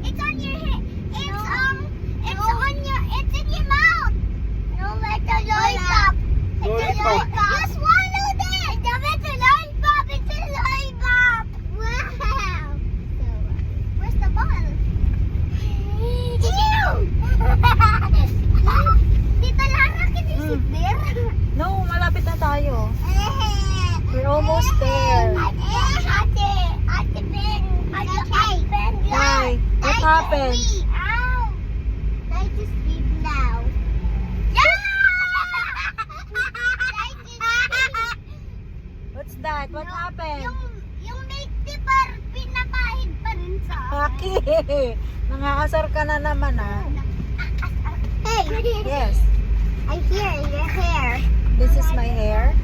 It's on your head. It's in your mouth. No, it's a lollipop. It's a Lollipop. lollipop. You swallowed it. It's a lollipop. It's a lollipop. Wow. Where's the ball? Ew. Tita Lara, can you sit there? No, malapit na tayo. We're almost there. Why? What happened? Ow! I just sleep now. What's that? What happened? Yung make di par pinapahid pa rin sa Aki! Nangaasar ka na naman ah. Hey! Yes. I hear your hair. This is my hair.